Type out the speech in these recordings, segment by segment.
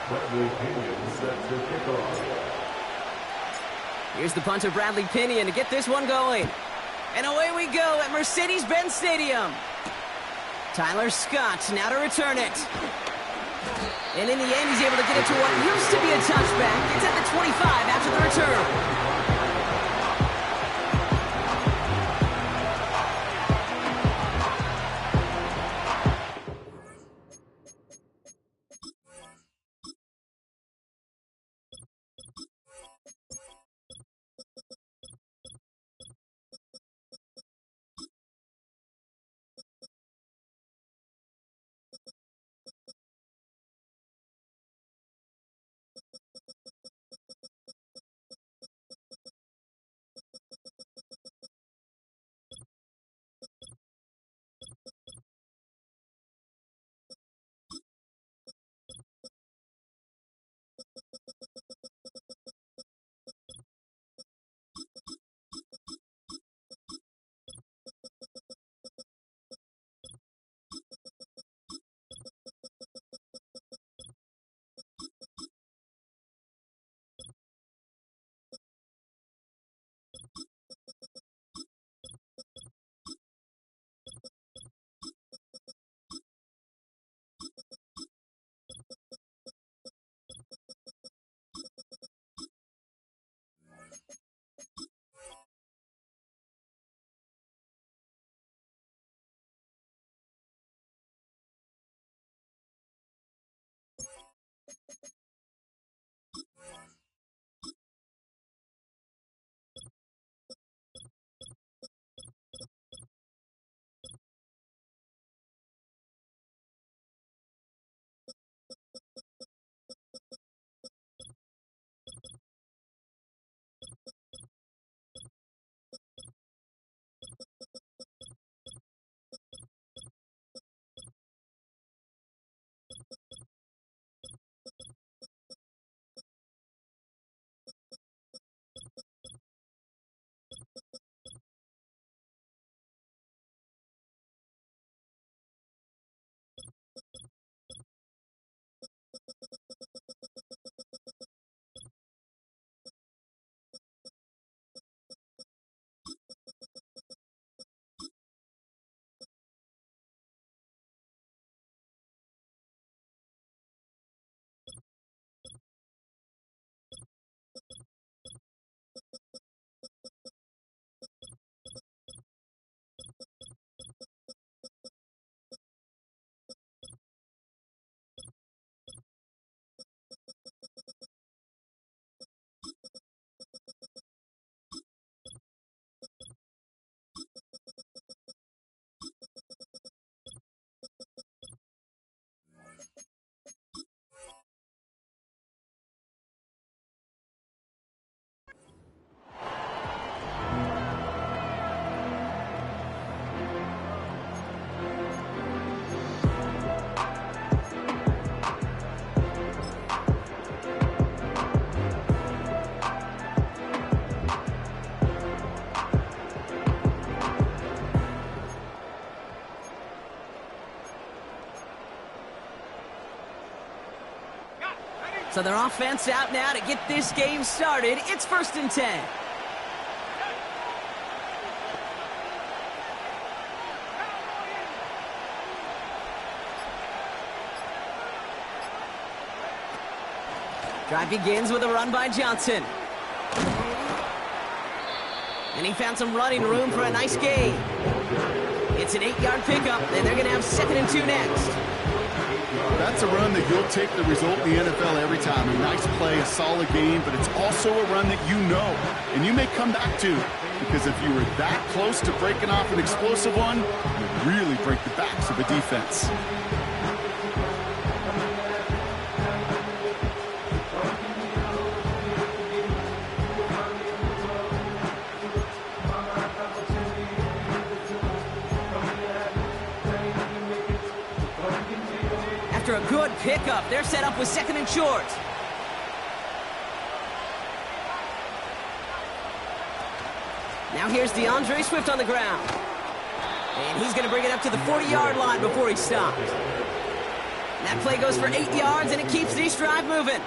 Bradley Pinion set to kick off. Here's the punter, Bradley Pinion, to get this one going. And away we go at Mercedes-Benz Stadium. Tyler Scott now to return it. And in the end, he's able to get it to what used to be a touchback. It's at the 25 after the return. So their offense out now to get this game started. It's 1st and 10. Drive begins with a run by Johnson. And he found some running room for a nice gain. It's an 8-yard pickup, and they're going to have 2nd and 2 next. That's a run that you'll take the result in the NFL every time. A nice play, a solid game, but it's also a run that you know and you may come back to, because if you were that close to breaking off an explosive one, you really break the backs of a defense. After a good pickup, they're set up with 2nd and short. Now here's DeAndre Swift on the ground. And he's going to bring it up to the 40-yard line before he stops. And that play goes for 8 yards, and it keeps this drive moving.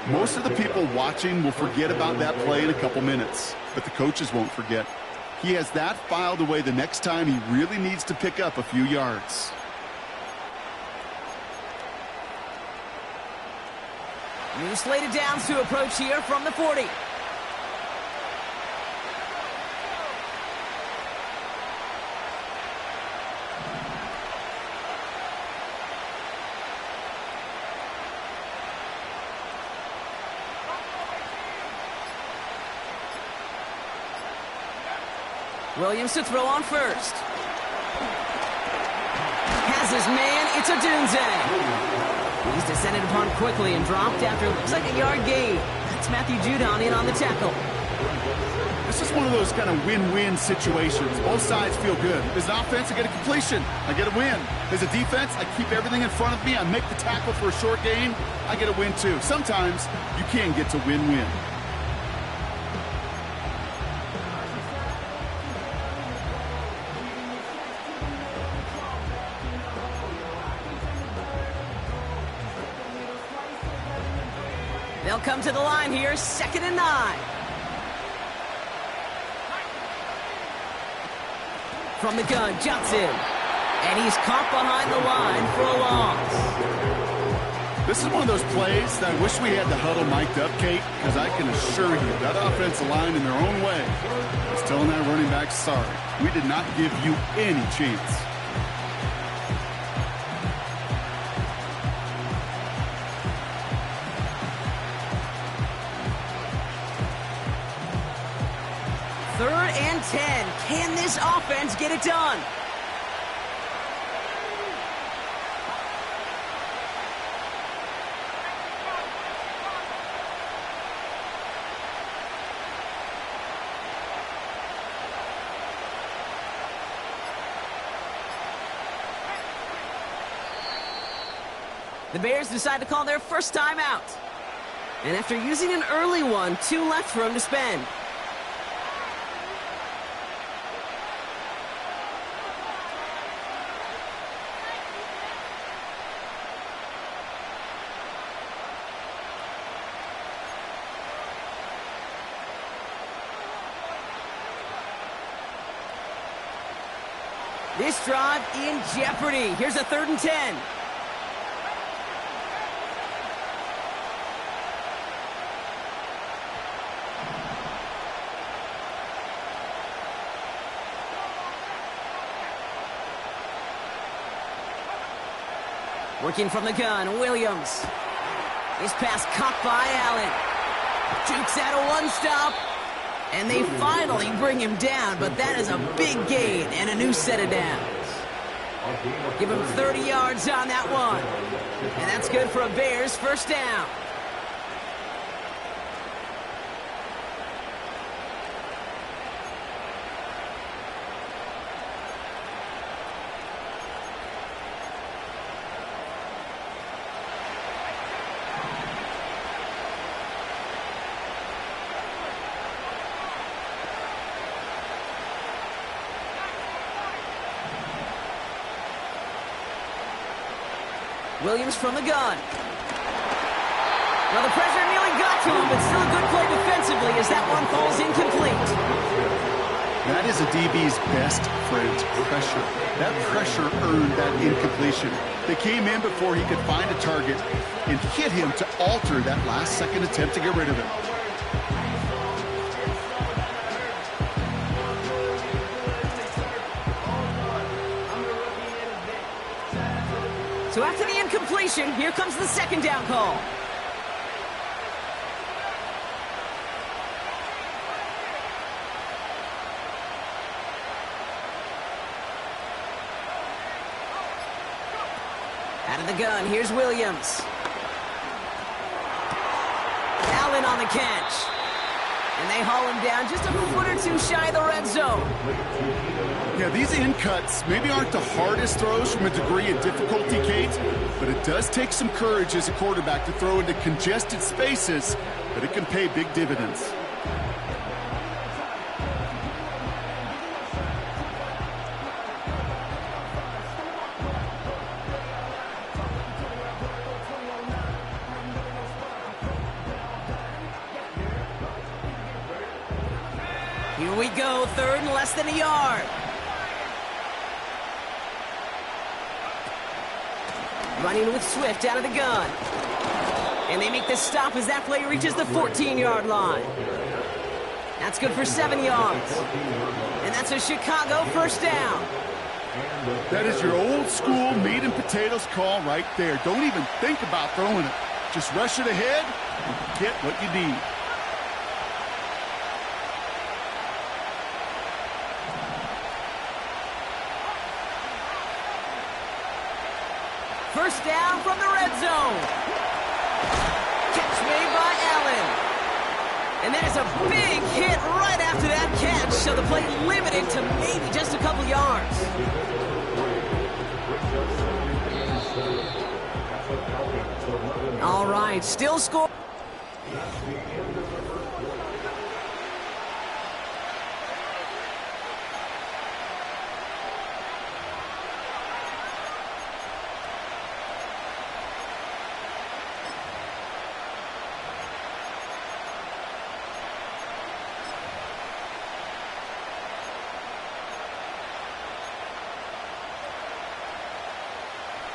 Most of the people watching will forget about that play in a couple minutes, but the coaches won't forget. He has that filed away the next time he really needs to pick up a few yards. New slated downs to approach here from the 40. Williams to throw on first. Has his man, it's Odunze. He's descended upon quickly and dropped after looks like a yard gain. That's Matthew Judon in on the tackle. This is one of those kind of win-win situations. Both sides feel good. As an offense, I get a completion. I get a win. As a defense, I keep everything in front of me. I make the tackle for a short gain. I get a win too. Sometimes you can get to win-win. They'll come to the line here, 2nd and 9. From the gun, Johnson. And he's caught behind the line for a loss. This is one of those plays that I wish we had the huddle mic'd up, Kate, because I can assure you that offensive line in their own way is telling that running back, sorry, we did not give you any chance. Third and 10. Can this offense get it done? The Bears decide to call their first time out. And after using an early one, 2 left for him to spend. This drive in jeopardy. Here's a 3rd and 10. Working from the gun, Williams. This pass caught by Allen. Jukes out a one-stop. And they finally bring him down, but that is a big gain and a new set of downs. Give him 30 yards on that one. And that's good for a Bears first down. Williams from the gun. Well, the pressure nearly got to him, but still a good play defensively as that one falls incomplete. That is a DB's best friend, pressure. That pressure earned that incompletion. They came in before he could find a target and hit him to alter that last-second attempt to get rid of him. So after the incompletion, here comes the 2nd down call. Out of the gun, here's Williams. Allen on the catch. And they haul him down just a foot or 2 shy of the red zone. Yeah, these in cuts maybe aren't the hardest throws from a degree of difficulty, Kate, but it does take some courage as a quarterback to throw into congested spaces, but it can pay big dividends. Here we go, third and less than a yard. Running with Swift out of the gun. And they make the stop as that play reaches the 14-yard line. That's good for 7 yards. And that's a Chicago first down. That is your old school meat and potatoes call right there. Don't even think about throwing it. Just rush it ahead and get what you need. First down from the red zone. Catch made by Allen. And that is a big hit right after that catch, so the play limited to maybe just a couple yards. All right, still score.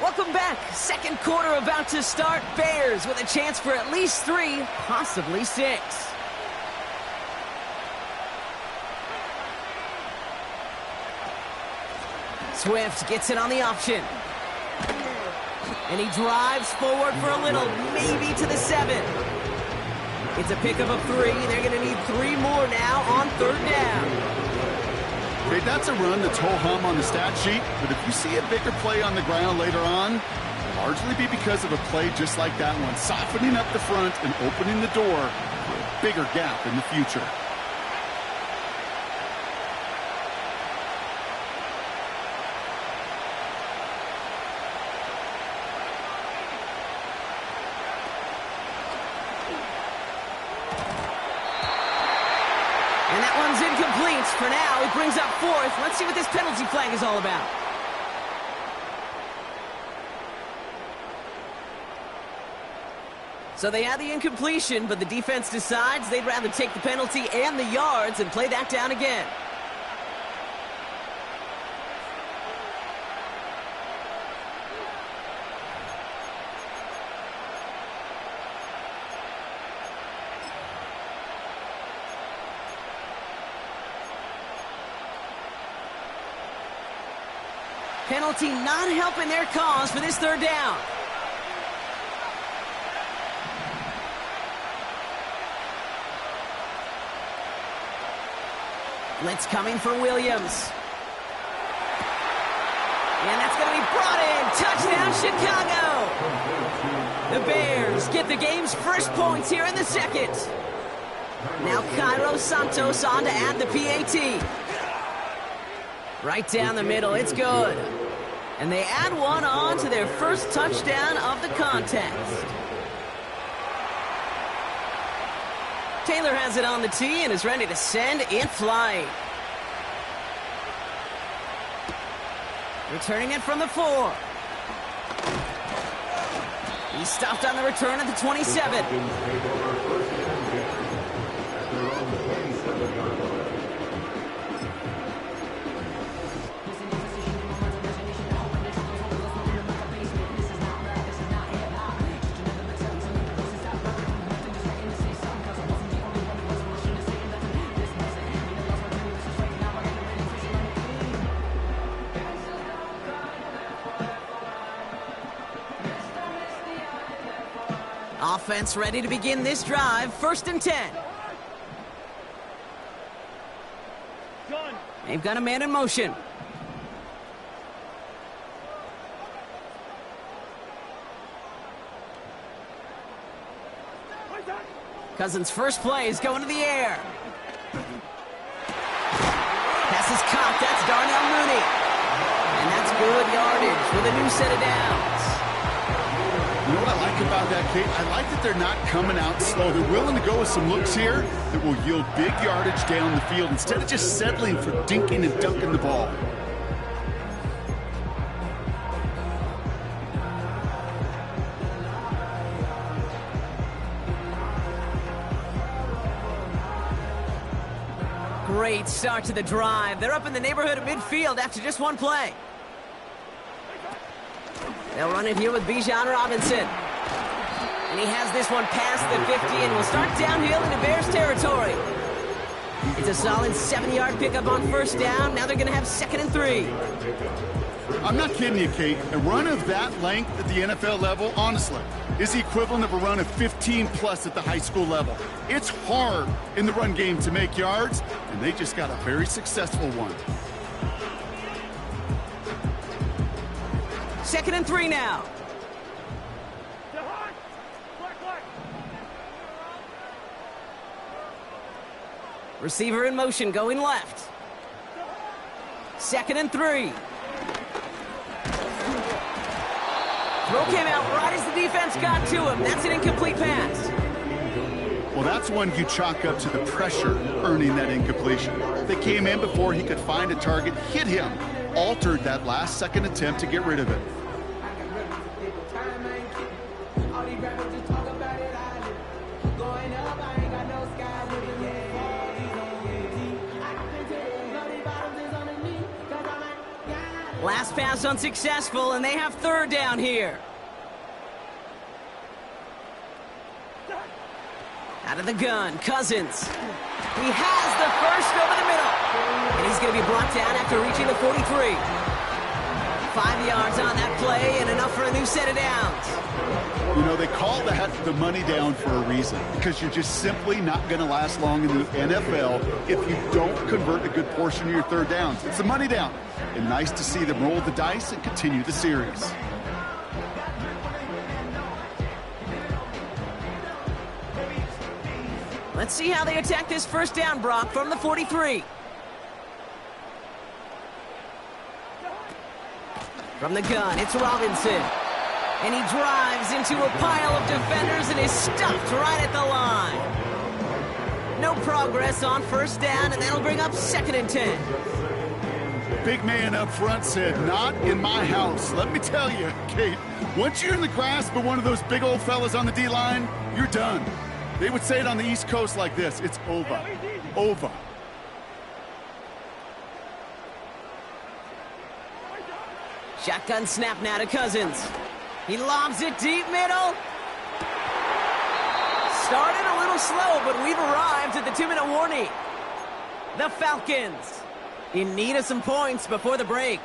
Welcome back. Second quarter about to start. Bears with a chance for at least 3, possibly 6. Swift gets it on the option. And he drives forward for a little, maybe to the 7. It's a pickup of 3. They're going to need 3 more now on third down. Okay, that's a run that's ho-hum on the stat sheet, but if you see a bigger play on the ground later on, it'll largely be because of a play just like that one, softening up the front and opening the door for a bigger gap in the future. And that one's incomplete. For now, it brings up 4th. Let's see what this penalty flag is all about. So they had the incompletion, but the defense decides they'd rather take the penalty and the yards and play that down again. Penalty not helping their cause for this third down. Blitz coming for Williams. And that's going to be brought in. Touchdown, Chicago. The Bears get the game's first points here in the second. Now Cairo Santos on to add the PAT. Right down the middle, it's good. And they add one on to their first touchdown of the contest. Taylor has it on the tee and is ready to send in flight. Returning it from the 4. He stopped on the return at the 27. Offense ready to begin this drive. 1st and 10. They've got a man in motion. Cousins' first play is going to the air. Pass is caught. That's Darnell Mooney. And that's good yardage with a new set of downs. You know what I like about that, Kate? I like that they're not coming out slow. They're willing to go with some looks here that will yield big yardage down the field instead of just settling for dinking and dunking the ball. great start to the drive. They're up in the neighborhood of midfield after just one play. They'll run it here with Bijan Robinson. And he has this one past the 50 and will start downhill into Bears territory. It's a solid 7-yard pickup on first down. Now they're going to have 2nd and 3. I'm not kidding you, Kate. A run of that length at the NFL level, honestly, is the equivalent of a run of 15-plus at the high school level. It's hard in the run game to make yards, and they just got a very successful one. 2nd and 3 now. Receiver in motion, going left. 2nd and 3. Throw came out right as the defense got to him. That's an incomplete pass. Well, that's one you chalk up to the pressure earning that incompletion. They came in before he could find a target, hit him, altered that last-second attempt to get rid of it. Last pass unsuccessful, and they have 3rd down here. Out of the gun, Cousins. He has the first over the middle. And he's going to be brought down after reaching the 43. 5 yards on that play and enough for a new set of downs. You know, they call that the money down for a reason, because you're just simply not going to last long in the NFL if you don't convert a good portion of your 3rd downs. It's the money down. And nice to see them roll the dice and continue the series. Let's see how they attack this first down, Brock, from the 43. From the gun, it's Robinson. And he drives into a pile of defenders and is stuffed right at the line. No progress on first down, and that'll bring up 2nd and 10. Big man up front said, "Not in my house." Let me tell you, Kate, once you're in the grasp of one of those big old fellas on the D-line, you're done. They would say it on the East Coast like this: it's over. Over. Shotgun snap now to Cousins. He lobs it deep middle. Started a little slow, but we've arrived at the 2-minute warning. The Falcons in need of some points before the break.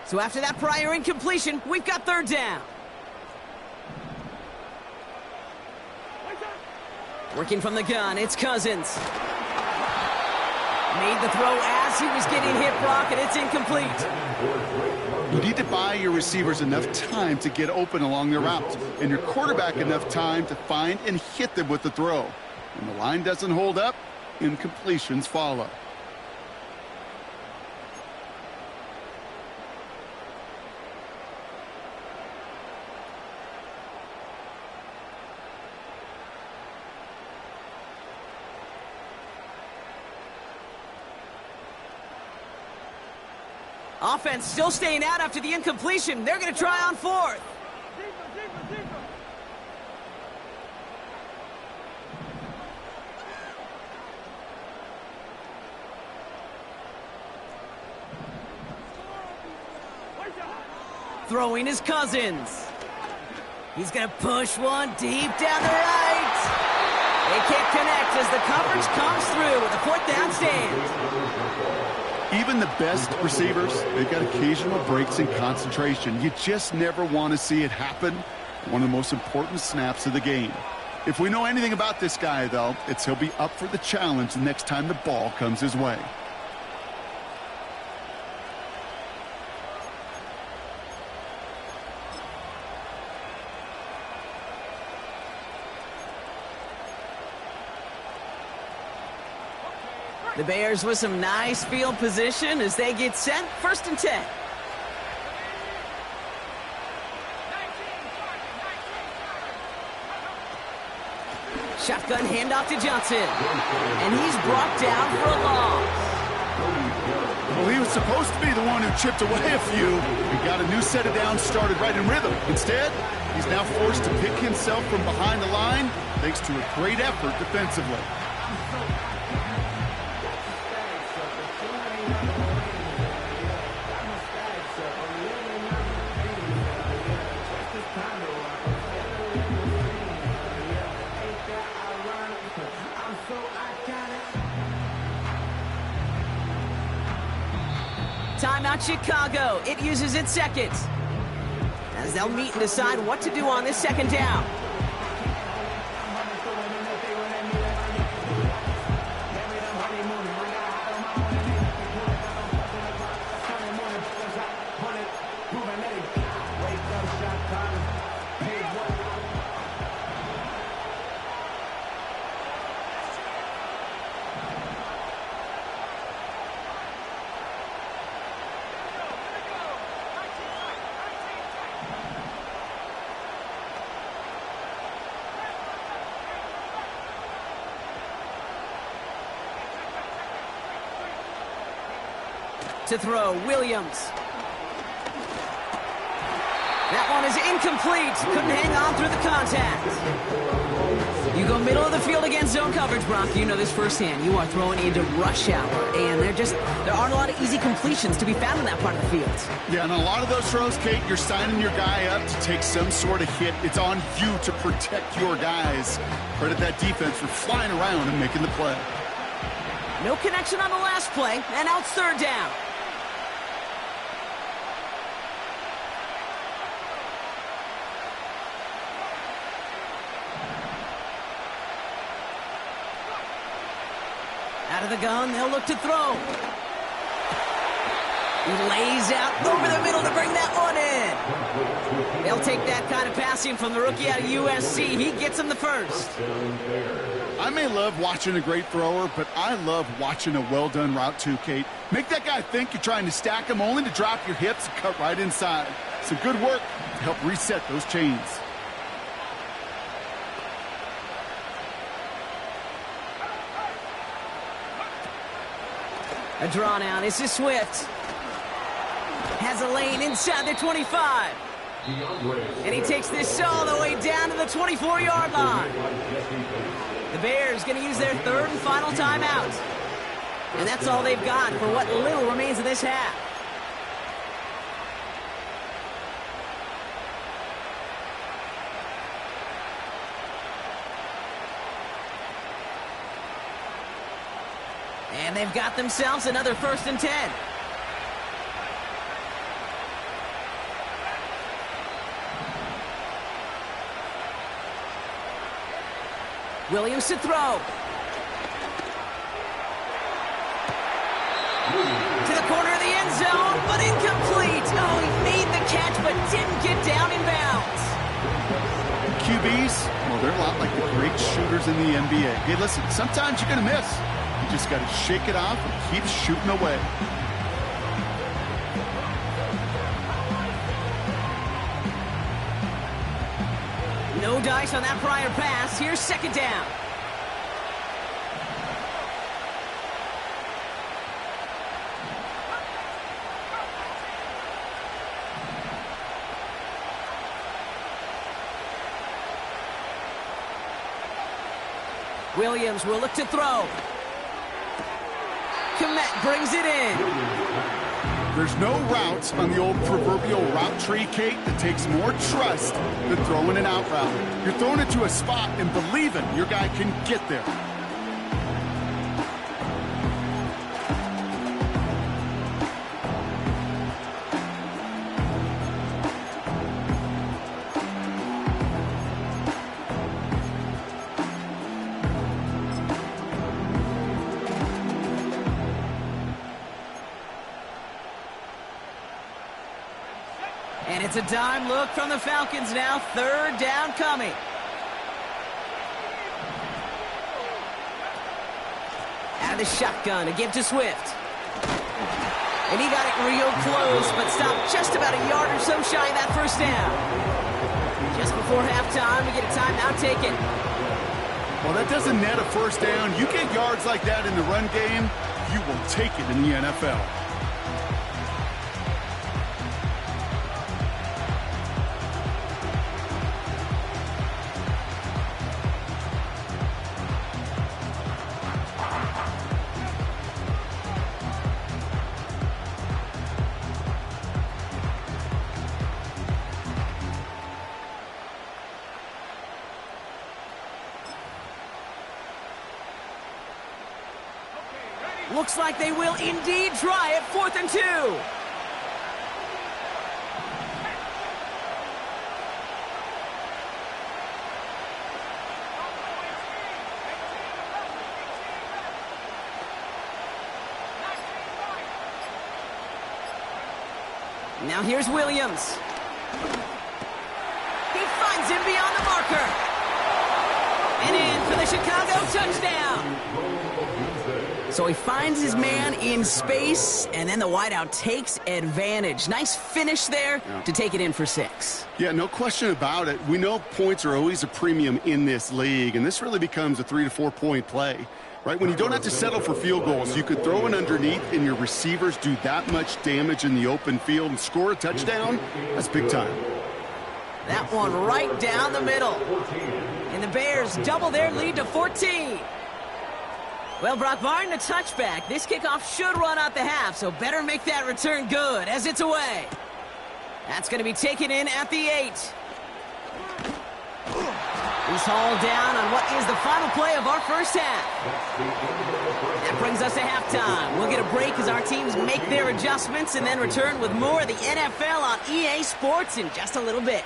So after that prior incompletion, we've got 3rd down. Working from the gun, it's Cousins. Made the throw as he was getting hit, Brock, and it's incomplete. You need to buy your receivers enough time to get open along their routes, and your quarterback enough time to find and hit them with the throw. When the line doesn't hold up, incompletions follow. Offense still staying out after the incompletion. They're going to try on 4th. Throwing is Cousins. He's going to push one deep down the right. They can't connect as the coverage comes through with a 4th down stand. Even the best receivers, they've got occasional breaks in concentration. You just never want to see it happen. One of the most important snaps of the game. If we know anything about this guy, though, it's he'll be up for the challenge the next time the ball comes his way. The Bears with some nice field position as they get set. 1st and 10. Shotgun handoff to Johnson. And he's brought down for a loss. Well, he was supposed to be the one who chipped away a few and got a new set of downs started right in rhythm. Instead, he's now forced to pick himself from behind the line thanks to a great effort defensively. Timeout Chicago. It uses its seconds, as they'll meet and decide what to do on this 2nd down. To throw, Williams. That one is incomplete. Couldn't hang on through the contact. You go middle of the field against zone coverage, Brock. You know this firsthand. You are throwing into rush hour, and there aren't a lot of easy completions to be found in that part of the field. Yeah, and a lot of those throws, Kate, you're signing your guy up to take some sort of hit. It's on you to protect your guys. Credit that defense for flying around and making the play. No connection on the last play, and now it's 3rd down. Out of the gun, they'll look to throw. He lays out over the middle to bring that one in. They'll take that kind of passing from the rookie out of USC. He gets him the 1st. I may love watching a great thrower, but I love watching a well-done route too, Kate. Make that guy think you're trying to stack him only to drop your hips and cut right inside. Some good work to help reset those chains. A draw now. This is Swift. Has a lane inside the 25. And he takes this all the way down to the 24-yard line. The Bears going to use their 3rd and final timeout. And that's all they've got for what little remains of this half. And they've got themselves another 1st and 10. Williams to throw. To the corner of the end zone, but incomplete. Oh, he made the catch, but didn't get down in bounds. QBs, well, they're a lot like the great shooters in the NBA. Hey, listen, sometimes you're going to miss. You just got to shake it off and keep shooting away. No dice on that prior pass. Here's 2nd down. Williams will look to throw. Kmet brings it in. There's no route on the old proverbial route tree, Kate, that takes more trust than throwing an out route. You're throwing it to a spot and believing your guy can get there. And it's a dime look from the Falcons now. 3rd down coming. Out of the shotgun, a give to Swift. And he got it real close, but stopped just about a yard or so shy of that first down. Just before halftime, we get a timeout taken. Well, that doesn't net a first down. You get yards like that in the run game, you will take it in the NFL. Looks like they will indeed try it. 4th and 2. Now here's Williams. He finds him beyond the marker. And in for the Chicago touchdown. So he finds his man in space, and then the wideout takes advantage. Nice finish there to take it in for 6. Yeah, no question about it. We know points are always a premium in this league, and this really becomes a 3 to 4 point play. Right, when you don't have to settle for field goals, you could throw it underneath and your receivers do that much damage in the open field and score a touchdown. That's big time. That one right down the middle. And the Bears double their lead to 14. Well, Brock, barring the touchback, this kickoff should run out the half, so better make that return good as it's away. That's going to be taken in at the 8. He's hauled down on what is the final play of our first half. That brings us to halftime. We'll get a break as our teams make their adjustments and then return with more of the NFL on EA Sports in just a little bit.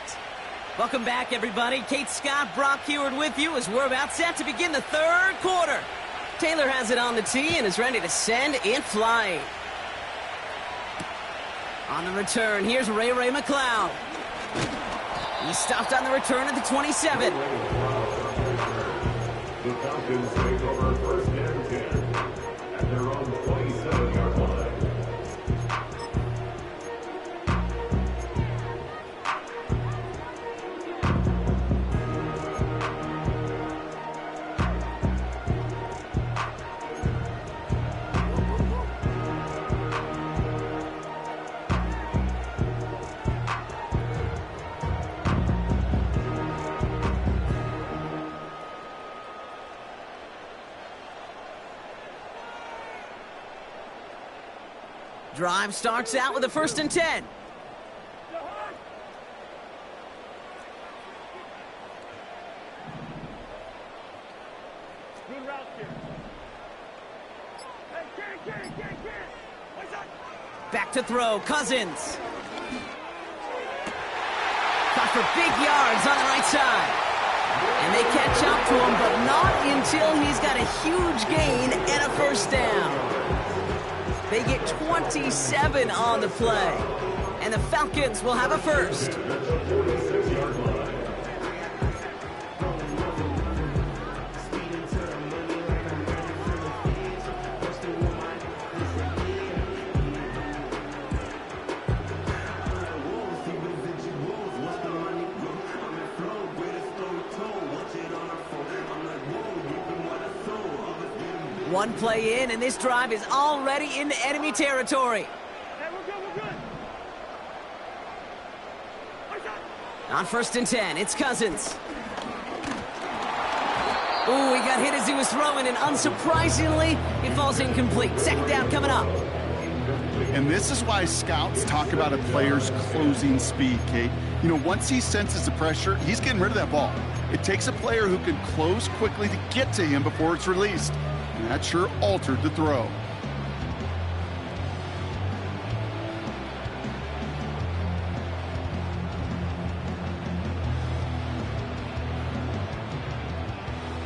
Welcome back, everybody. Kate Scott, Brock Huard with you as we're about set to begin the third quarter. Taylor has it on the tee and is ready to send it flying. On the return, here's Ray McCloud. He stopped on the return at the 27. The Falcons take over 1st and 10 at their own 27-yard line. Drive starts out with a 1st and 10. Back to throw, Cousins. Caught for big yards on the right side. And they catch up to him, but not until he's got a huge gain and a first down. They get 27 on the play. And the Falcons will have a first. One play in, and this drive is already into enemy territory. Hey, we're good. On 1st and 10, it's Cousins. Ooh, he got hit as he was throwing, and unsurprisingly, it falls incomplete. 2nd down coming up. And this is why scouts talk about a player's closing speed, Kate. You know, once he senses the pressure, he's getting rid of that ball. It takes a player who can close quickly to get to him before it's released. And that sure altered the throw.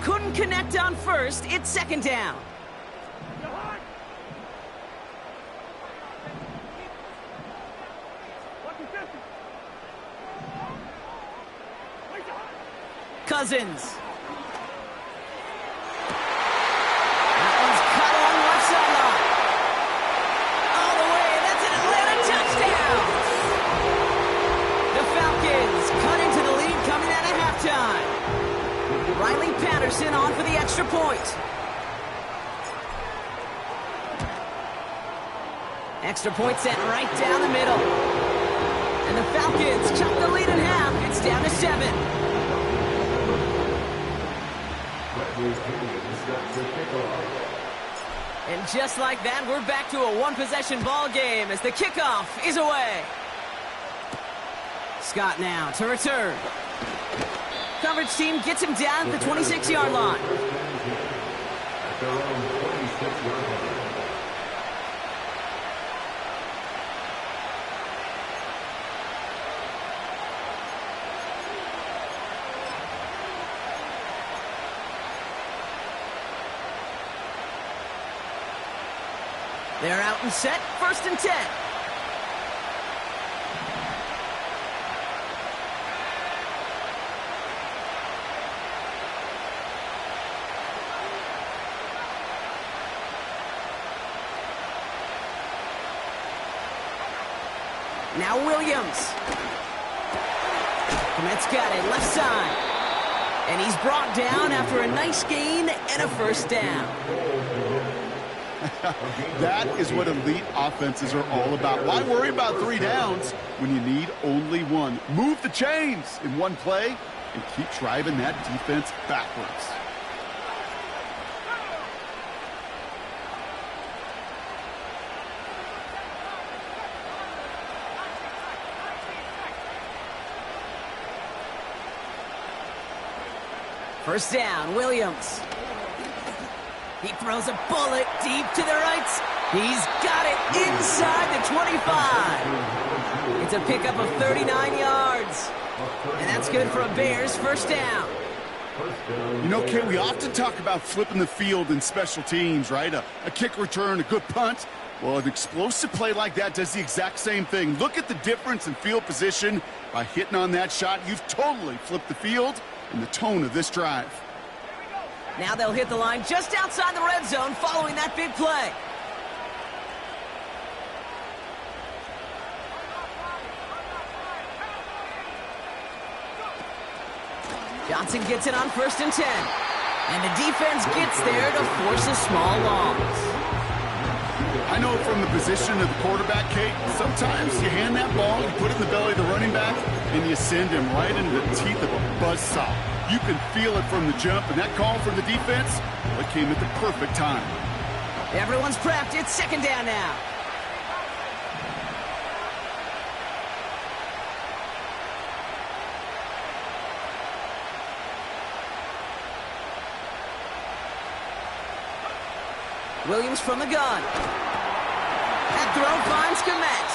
Couldn't connect on 1st. It's 2nd down. Cousins. That one's cut on point. Extra point sent right down the middle. And the Falcons chop the lead in half. It's down to 7. And just like that, we're back to a one-possession ball game as the kickoff is away. Scott now to return. Coverage team gets him down at the 26-yard line. At their own 26-yard line. They're out and set, 1st and 10. Now Williams. Komet's got it, left side. And he's brought down after a nice gain and a 1st down. That is what elite offenses are all about. Why worry about 3 downs when you need only 1? Move the chains in one play and keep driving that defense backwards. First down, Williams. He throws a bullet deep to the right. He's got it inside the 25. It's a pickup of 39 yards. And that's good for a Bears 1st down. You know, Kay, we often talk about flipping the field in special teams, right? A kick return, a good punt. Well, an explosive play like that does the exact same thing. Look at the difference in field position. By hitting on that shot, you've totally flipped the field and the tone of this drive. Now they'll hit the line just outside the red zone following that big play. Johnson gets it on 1st and 10. And the defense gets there to force a small loss. I know from the position of the quarterback, Kate, sometimes you hand that ball, you put it in the belly of the running back, and you send him right into the teeth of a buzzsaw. You can feel it from the jump, and that call from the defense, well, it came at the perfect time. Everyone's prepped. It's 2nd down now. Williams from the gun. That throw finds Komet.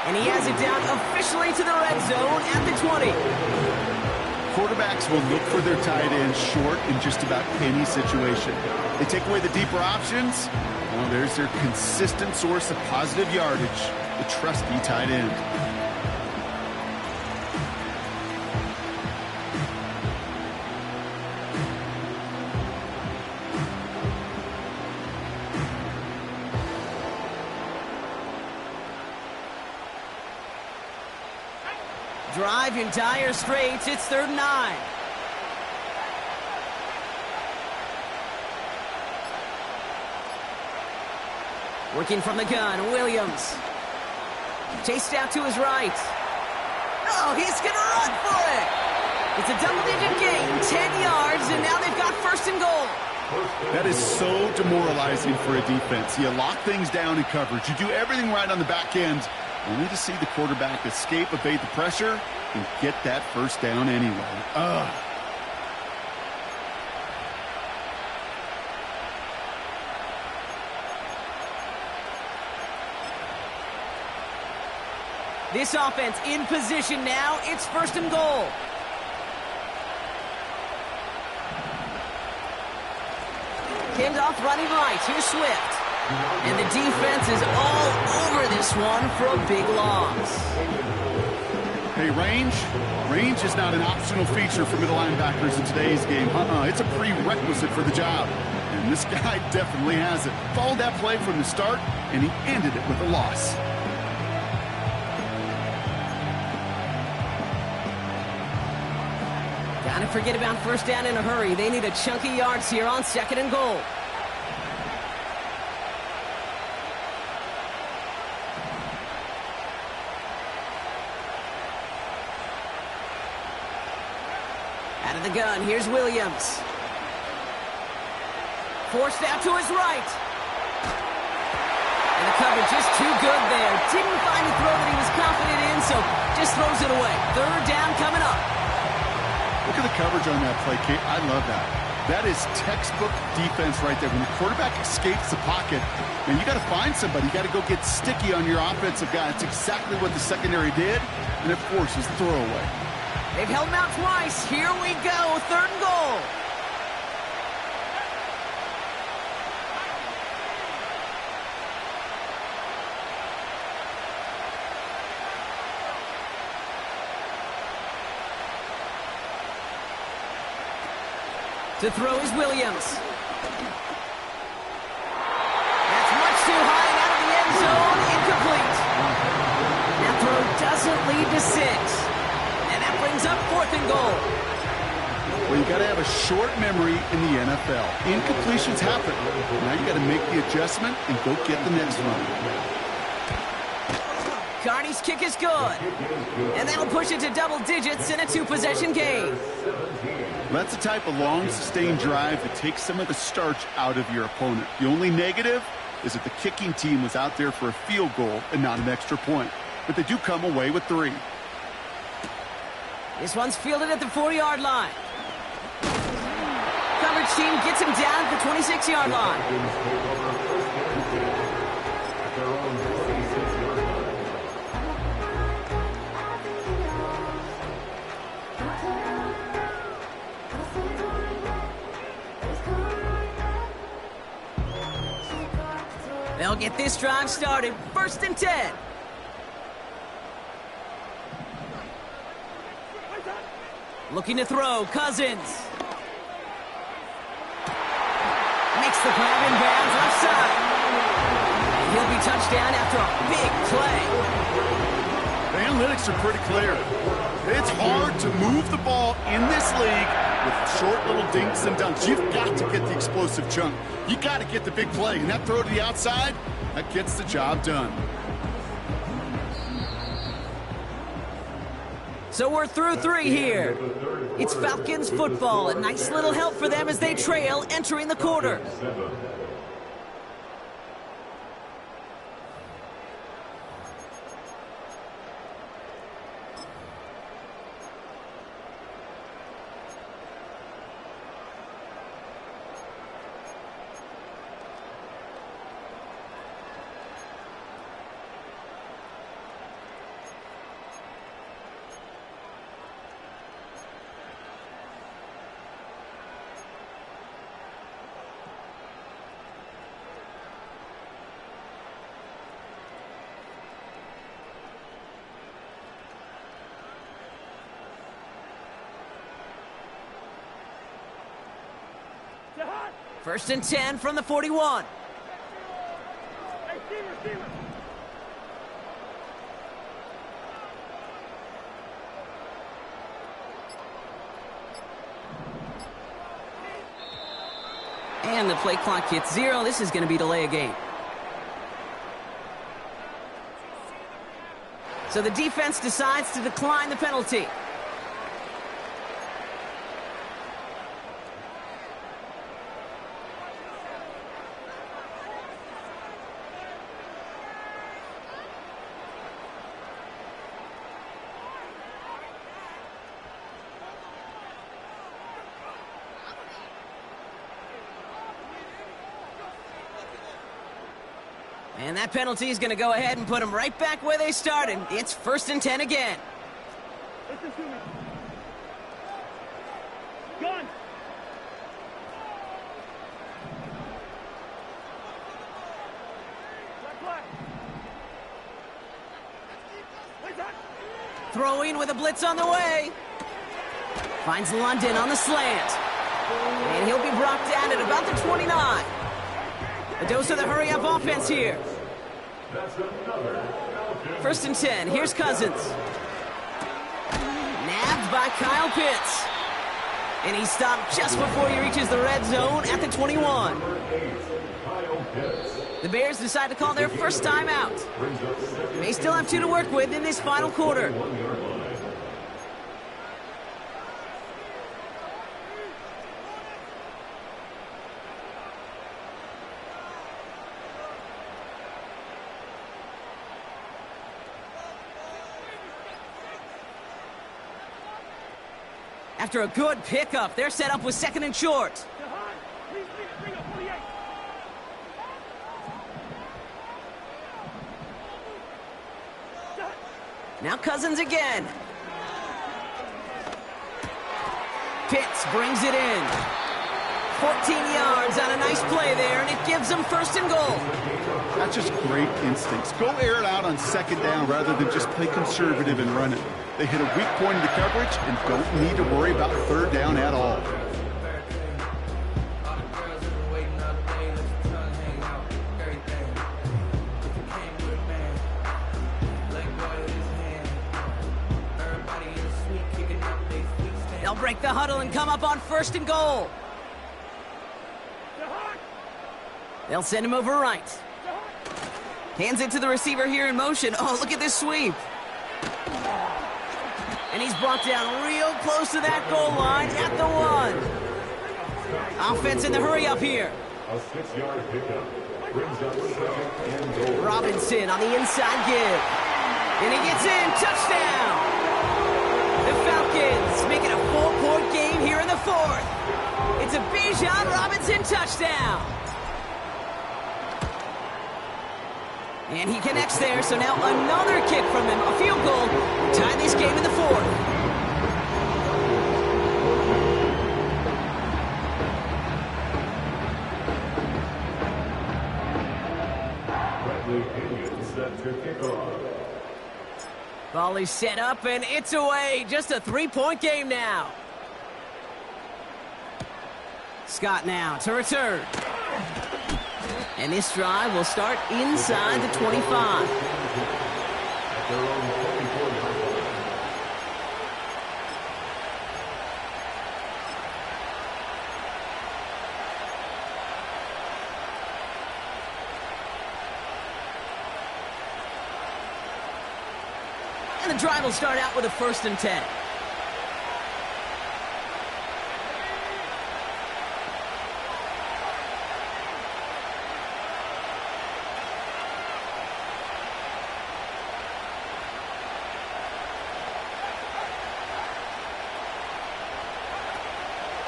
And he has it down officially to the red zone at the 20. Quarterbacks will look for their tight end short in just about any situation. They take away the deeper options. Well, there's their consistent source of positive yardage, the trusty tight end. Drive in dire straits. It's 3rd and 9. Working from the gun, Williams. Chased out to his right. Oh, he's going to run for it. It's a double-digit gain, 10 yards, and now they've got 1st and goal. That is so demoralizing for a defense. You lock things down in coverage. You do everything right on the back end, only to see the quarterback escape, evade the pressure, and get that 1st down anyway. Ugh. This offense in position now. It's 1st and goal. Handoff running right. Here's Swift. And the defense is all over this one for a big loss. Hey, range is not an optional feature for middle linebackers in today's game. It's a prerequisite for the job. And this guy definitely has it. Followed that play from the start, and he ended it with a loss. Gotta forget about first down in a hurry. They need a chunky yards here on 2nd and goal. Out of the gun, here's Williams. Forced out to his right. And the coverage is too good there. Didn't find a throw that he was confident in, so just throws it away. 3rd down coming up. Look at the coverage on that play, Kate. I love that. That is textbook defense right there. When the quarterback escapes the pocket, and you got to find somebody. You got to go get sticky on your offensive guy. It's exactly what the secondary did, and it forces throwaway. They've held him out twice. Here we go. 3rd and goal. To throw is Williams. That's much too high and out of the end zone. Incomplete. That throw doesn't lead to 6. And that brings up 4th and goal. Well, you got to have a short memory in the NFL. Incompletions happen. Now you got to make the adjustment and go get the next one. Carney's kick is good. And that'll push it to double digits in a 2-possession game. That's the type of long, sustained drive that takes some of the starch out of your opponent. The only negative is that the kicking team was out there for a field goal and not an extra point. But they do come away with 3. This one's fielded at the 4-yard line. Coverage team gets him down at the 26-yard line. They'll get this drive started. 1st and 10. Looking to throw. Cousins. Makes the grab in bounds left side. And he'll be touchdown after a big play. The analytics are pretty clear. It's hard to move the ball in this league with short little dinks and dunks. You've got to get the explosive chunk. You got to get the big play. And that throw to the outside, that gets the job done. So we're through 3 here. It's Falcons football. A nice little help for them as they trail entering the quarter. First and 10 from the 41. And the play clock hits 0. This is going to be delay a game. So the defense decides to decline the penalty. And that penalty is going to go ahead and put them right back where they started. It's 1st and 10 again. Gun. Throwing with a blitz on the way. Finds London on the slant. And he'll be brought down at about the 29. A dose of the hurry-up offense here. 1st and 10. Here's Cousins. Nabbed by Kyle Pitts. And he's stopped just before he reaches the red zone at the 21. The Bears decide to call their first timeout. They still have 2 to work with in this final quarter. After a good pickup, they're set up with 2nd and short. Now Cousins again. Pitts brings it in. 14 yards on a nice play there, and it gives them 1st and goal. That's just great instincts. Go air it out on 2nd down rather than just play conservative and run it. They hit a weak point in the coverage and don't need to worry about 3rd down at all. They'll break the huddle and come up on 1st and goal. They'll send him over right. Hands it to the receiver here in motion. Oh, look at this sweep. And he's brought down real close to that goal line at the 1. Offense in the hurry up here. A 6-yard pickup brings up 2nd and goal. Robinson on the inside give. And he gets in. Touchdown. The Falcons make it a 4-point game here in the 4th. It's a Bijan Robinson touchdown. And he connects there, so now another kick from him, a field goal, to tie this game in the 4th. Bradley Pinion set to kick off. Ball is set up, and it's away. Just a 3-point game now. Scott now to return. And this drive will start inside the 25. At their own 24-yard line. And the drive will start out with a 1st and 10.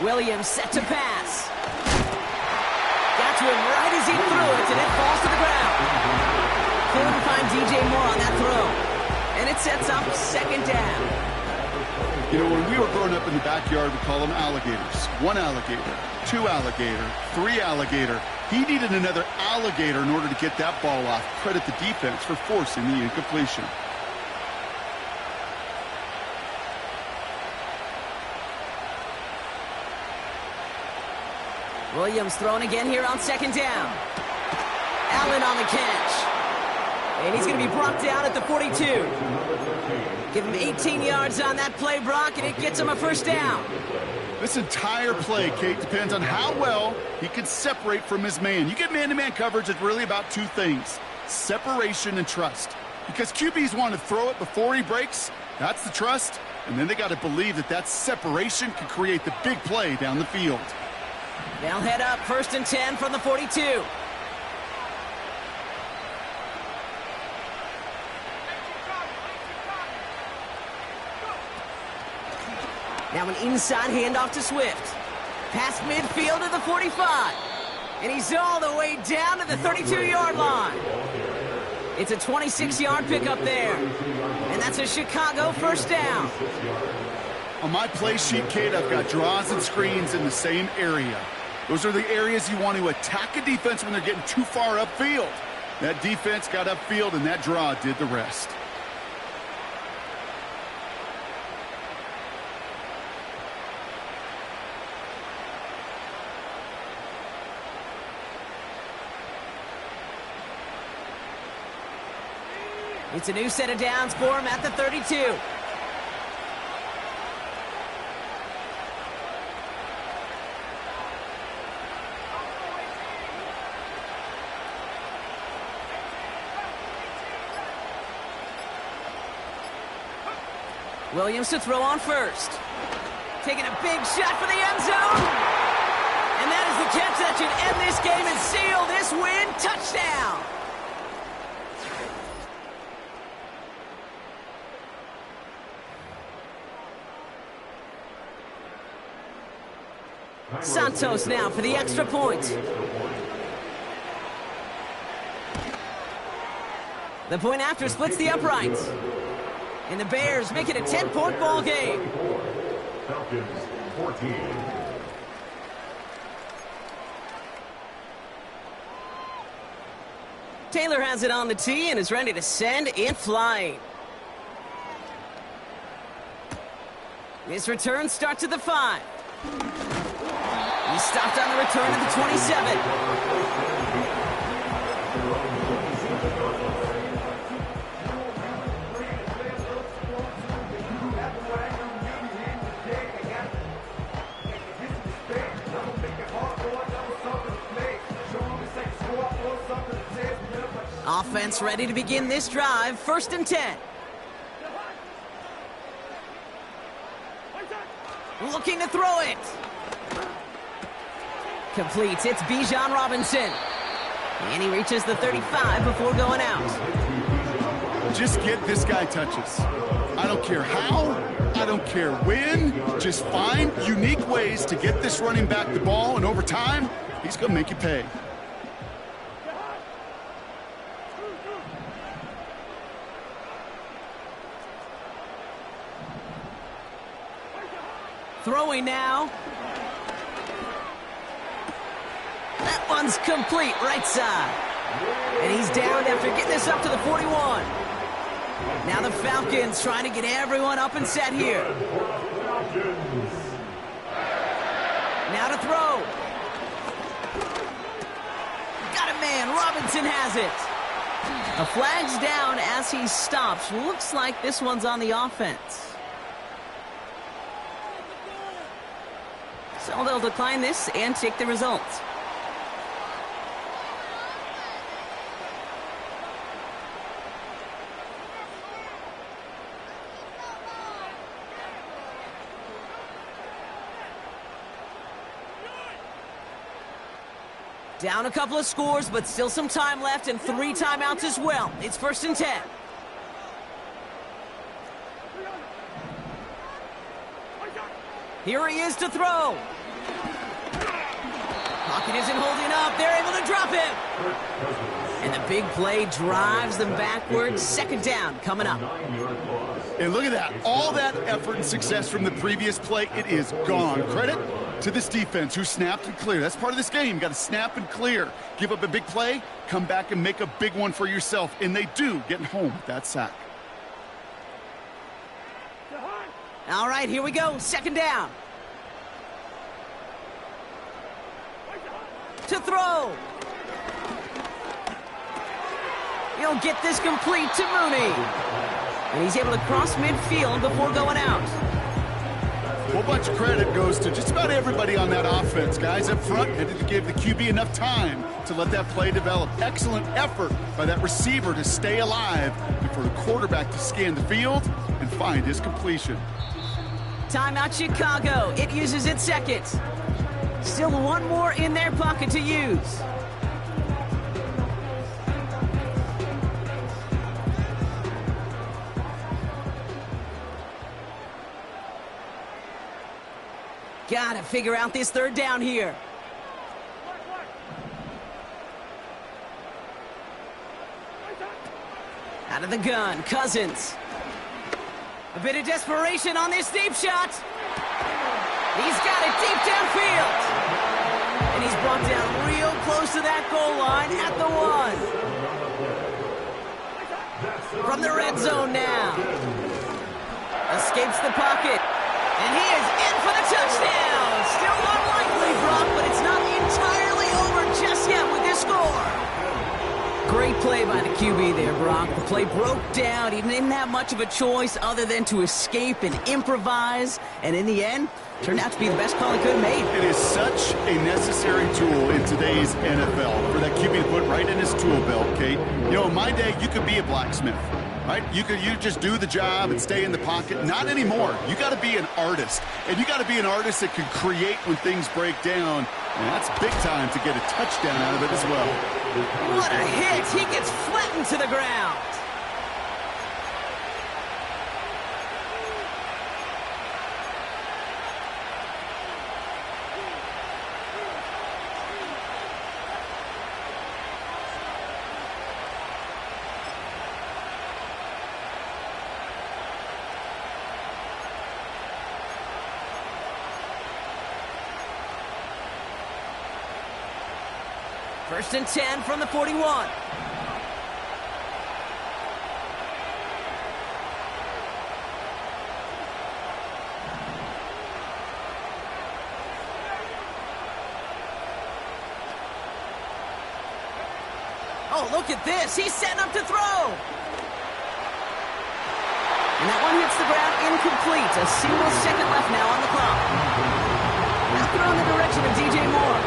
Williams set to pass. Got to him right as he threw it, and it falls to the ground. Couldn't find DJ Moore on that throw. And it sets up 2nd down. You know, when we were growing up in the backyard, we call them alligators. 1 alligator, 2 alligator, 3 alligator. He needed another alligator in order to get that ball off. Credit the defense for forcing the incompletion. Williams throwing again here on 2nd down. Allen on the catch. And he's going to be brought down at the 42. Give him 18 yards on that play, Brock, and it gets him a 1st down. This entire play, Kate, depends on how well he can separate from his man. You get man-to-man coverage, it's really about 2 things, separation and trust. Because QBs want to throw it before he breaks, that's the trust, and then they got to believe that that separation can create the big play down the field. They'll head up 1st and 10 from the 42. Now an inside handoff to Swift. Past midfield to the 45. And he's all the way down to the 32-yard line. It's a 26-yard pickup there. And that's a Chicago 1st down. On my play sheet, Kate, I've got draws and screens in the same area. Those are the areas you want to attack a defense when they're getting too far upfield. That defense got upfield, and that draw did the rest. It's a new set of downs for him at the 32. Williams to throw on first. Taking a big shot for the end zone. And that is the catch that should end this game and seal this win. Touchdown. Santos now for the extra point. The point after splits the uprights. And the Bears make it a 10-point ball game. Falcons 14. Taylor has it on the tee and is ready to send it flying. This return starts at the 5. He stopped on the return at the 27. Offense ready to begin this drive. 1st and 10. Looking to throw it. Completes. It's Bijan Robinson. And he reaches the 35 before going out. Just get this guy touches. I don't care how. I don't care when. Just find unique ways to get this running back the ball, and over time, he's going to make you pay. Throwing now. That one's complete, right side. And he's down after getting this up to the 41. Now the Falcons trying to get everyone up and set here. Now to throw. Got it, man. Robinson has it. A flag's down as he stops. Looks like this one's on the offense. So they'll decline this and take the results. Down a couple of scores, but still some time left and 3 timeouts as well. It's 1st and 10. Here he is to throw. Pocket isn't holding up. They're able to drop him. And the big play drives them backwards. 2nd down coming up. And look at that. All that effort and success from the previous play, it is gone. Credit to this defense who snapped and cleared. That's part of this game. You got to snap and clear. Give up a big play, come back and make a big one for yourself. And they do, getting home with that sack. All right, here we go. 2nd down. To throw. He'll get this complete to Mooney. And he's able to cross midfield before going out. A whole bunch of credit goes to just about everybody on that offense. Guys up front had to give the QB enough time to let that play develop. Excellent effort by that receiver to stay alive and for the quarterback to scan the field and find his completion. Timeout Chicago. It uses its 2nd. Still 1 more in their pocket to use. Gotta figure out this 3rd down here. Out of the gun, Cousins. A bit of desperation on this deep shot. He's got it deep downfield. And he's brought down real close to that goal line at the 1. From the red zone now. Escapes the pocket. And he is in for the touchdown. Still unlikely, Brock, but it's not entirely over just yet with this score. Great play by the QB there, Brock. The play broke down. He didn't have much of a choice other than to escape and improvise. And in the end, turned out to be the best call he could have made. It is such a necessary tool in today's NFL for that QB to put right in his tool belt, Kate. You know, in my day, you could be a blacksmith. right? You just do the job and stay in the pocket. Not anymore. You got to be an artist, and you got to be an artist that can create when things break down. And that's big time to get a touchdown out of it as well. What a hit! He gets flattened to the ground. First and 10 from the 41. Oh, look at this. He's setting up to throw. And that one hits the ground incomplete. A single second left now on the clock. Now throw in the direction of DJ Moore.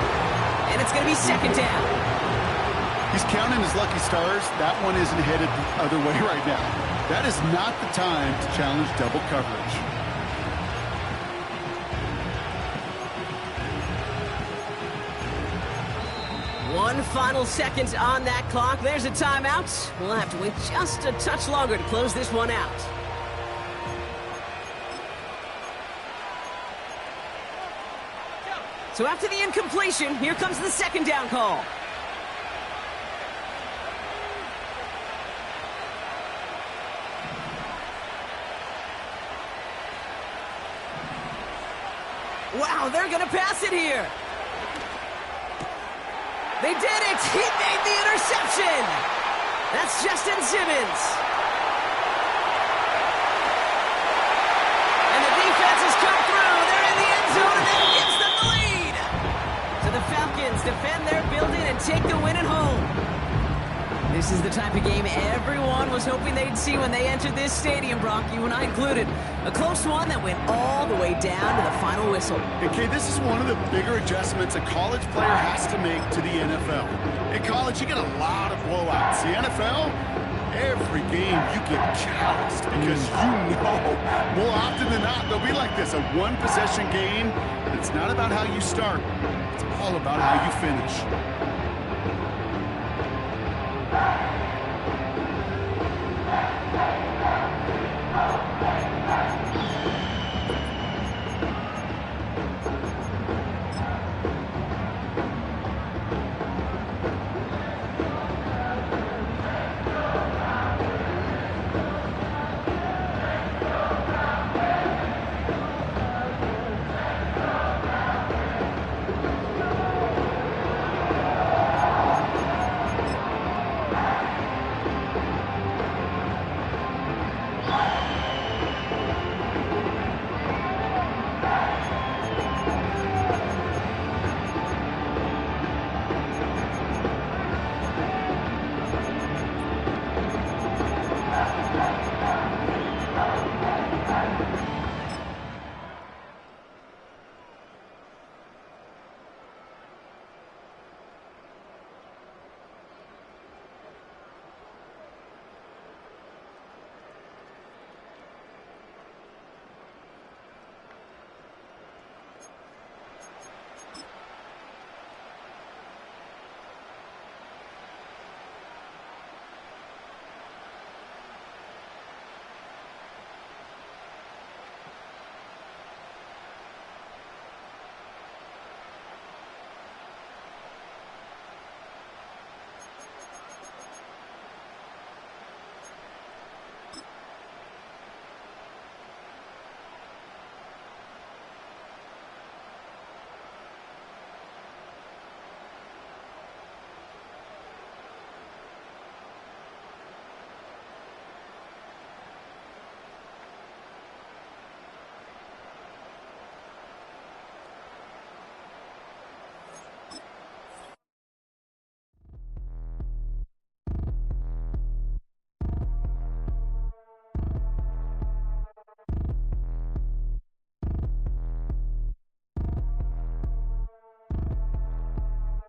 And it's going to be second down. He's counting his lucky stars. That one isn't headed the other way right now. That is not the time to challenge double coverage. One final second on that clock. There's a timeout. We'll have to wait just a touch longer to close this one out. So after the incompletion, here comes the second down call. Wow, they're going to pass it here. They did it! He made the interception! That's Justin Simmons. And the defense has come through. They're in the end zone, and that gives them the lead. So the Falcons defend their building and take the win at home. This is the type of game everyone was hoping they'd see when they entered this stadium, Brock, you and I included. A close one that went all the way down to the final whistle. Okay, this is one of the bigger adjustments a college player has to make to the NFL. In college, you get a lot of blowouts. The NFL, every game you get calloused because you know more often than not they'll be like this, a one-possession game. It's not about how you start. It's all about how you finish.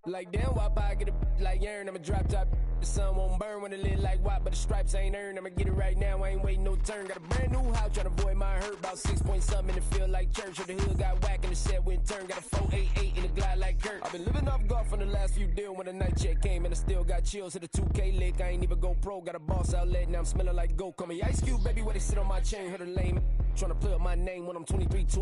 Like damn, why I get a like urn? I'ma drop top. The sun won't burn when it lit like what, but the stripes ain't earned. I'ma get it right now, I ain't waiting no turn. Got a brand new house, tryna avoid my hurt. About 6 point something in the field like church. Or the hood got whack and the set went turn. Got a 488 in the glide like Kurt. I've been living off golf on the last few deals. When the night check came and I still got chills. Hit a 2K lick, I ain't even go pro. Got a boss outlet, now I'm smelling like gold. Call me Ice Cube, baby, where they sit on my chain. Heard a lame tryna play up my name when I'm 23, 2.